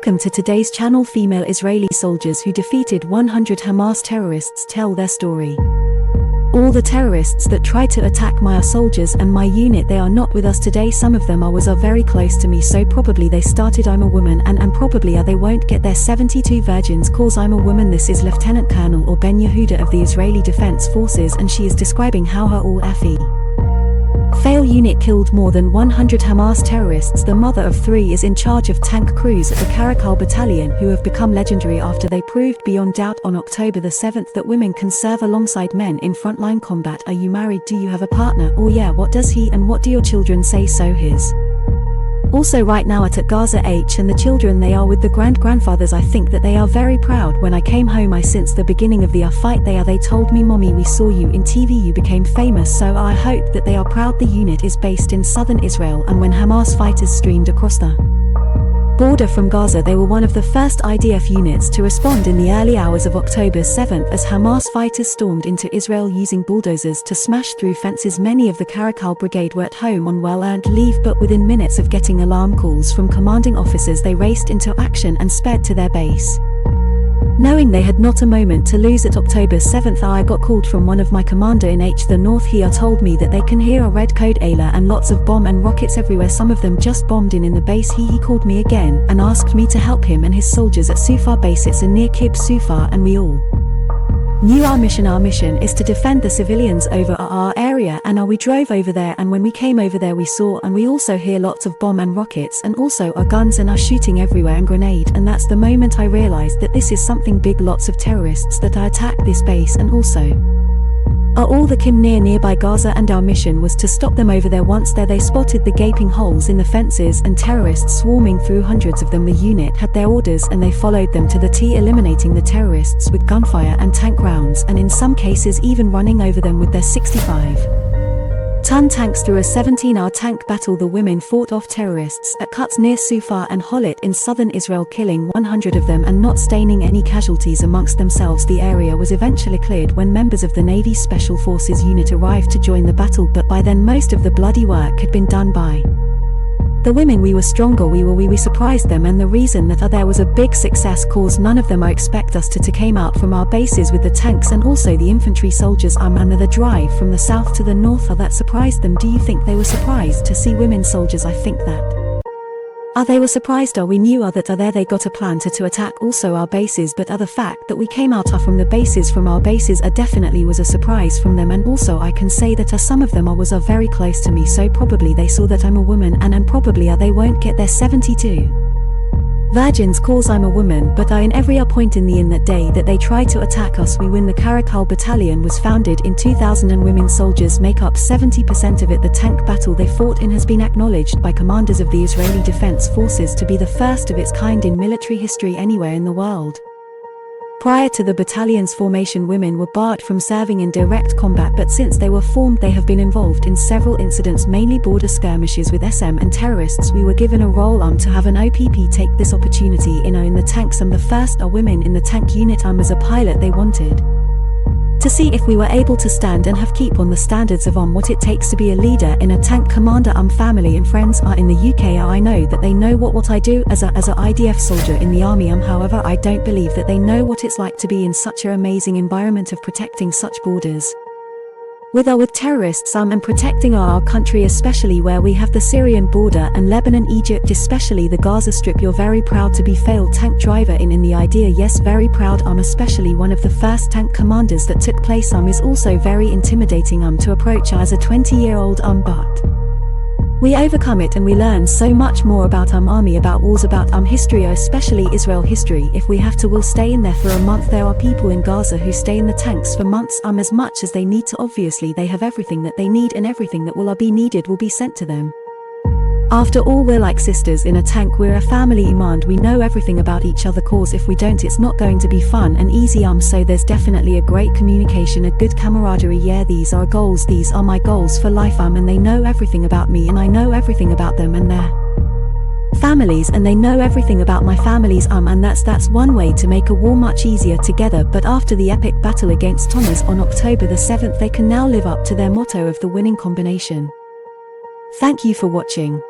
Welcome to today's channel. Female Israeli soldiers who defeated 100 Hamas terrorists tell their story. All the terrorists that tried to attack my soldiers and my unit, they are not with us today. Some of them are very close to me, so probably they started I'm a woman and probably they won't get their 72 virgins cause I'm a woman. This is Lieutenant Colonel or Ben Yehuda of the Israeli Defense Forces, and she is describing how her all-FE fail unit killed more than 100 Hamas terrorists. The mother of three is in charge of tank crews at the Caracal Battalion, who have become legendary after they proved beyond doubt on October the 7th that women can serve alongside men in frontline combat. Are you married? Do you have a partner? Oh yeah, what does he and what do your children say? So his. Also right now at Gaza and the children, they are with the grandfathers. I think that they are very proud. When I came home, since the beginning of the fight they told me, "Mommy, we saw you in TV, you became famous." So I hope that they are proud. The unit is based in southern Israel, and when Hamas fighters streamed across the border from Gaza, they were one of the first IDF units to respond in the early hours of October 7th as Hamas fighters stormed into Israel using bulldozers to smash through fences. Many of the Caracal brigade were at home on well-earned leave, but within minutes of getting alarm calls from commanding officers, they raced into action and sped to their base. Knowing they had not a moment to lose. At October 7th, I got called from one of my commander in the north. He told me that they can hear a red code Ayla and lots of bomb and rockets everywhere. Some of them just bombed in the base. He called me again and asked me to help him and his soldiers at Sufa base. It's near Kib Sufa, and we all knew our mission. Our mission is to defend the civilians over our area, and we drove over there, and when we came over there we saw and we also hear lots of bomb and rockets and also our guns and are shooting everywhere and grenade, and that's the moment I realized that this is something big. Lots of terrorists that attack this base and also are all the nearby Gaza, and our mission was to stop them over there. Once there, they spotted the gaping holes in the fences and terrorists swarming through, hundreds of them. The unit had their orders and they followed them to the T, eliminating the terrorists with gunfire and tank rounds, and in some cases even running over them with their 65-ton tanks through a 17-hour tank battle. The women fought off terrorists at cuts near Sufa and Holit in southern Israel, killing 100 of them and not staining any casualties amongst themselves. The area was eventually cleared when members of the Navy Special Forces unit arrived to join the battle, but by then most of the bloody work had been done by the women. We were stronger, we surprised them, and the reason that there was a big success cause none of them expect us to came out from our bases with the tanks and also the infantry soldiers and the drive from the south to the north that surprised them. Do you think they were surprised to see women soldiers? I think that they were surprised. We knew that they got a plan to attack also our bases, but the fact that we came out from the bases, from our bases, definitely was a surprise from them. And also I can say that some of them was very close to me, so probably they saw that I'm a woman and probably they won't get their 72 virgins cause I'm a woman. But in every point in that day that they tried to attack us, we win. The Caracal Battalion was founded in 2000 and women soldiers make up 70% of it. The tank battle they fought in has been acknowledged by commanders of the Israeli Defense Forces to be the first of its kind in military history anywhere in the world. Prior to the battalion's formation, women were barred from serving in direct combat, but since they were formed they have been involved in several incidents, mainly border skirmishes with SM and terrorists. We were given a role to have an OPP take this opportunity in the tanks. The first women in the tank unit. As a pilot, they wanted to see if we were able to stand and keep on the standards of what it takes to be a leader in a tank. Commander family and friends are in the UK. I know that they know what I do as a IDF soldier in the army. However, I don't believe that they know what it's like to be in such an amazing environment of protecting such borders with terrorists and protecting our country, especially where we have the Syrian border and Lebanon, Egypt, especially the Gaza Strip. You're very proud to be failed tank driver in the idea. Yes, very proud. Especially one of the first tank commanders that took place is also very intimidating to approach as a 20-year-old but we overcome it and we learn so much more about army, about wars, about history, especially Israel history. If we have to, we'll stay in there for a month. There are people in Gaza who stay in the tanks for months as much as they need to. Obviously they have everything that they need, and everything that will be needed will be sent to them. After all, we're like sisters in a tank. We're a family, we know everything about each other cause if we don't it's not going to be fun and easy. So there's definitely a great communication, a good camaraderie. Yeah, these are goals, these are my goals for life and they know everything about me and I know everything about them and their families, and they know everything about my families and that's one way to make a war much easier together. But after the epic battle against Thomas on October the 7th, they can now live up to their motto of the winning combination. Thank you for watching.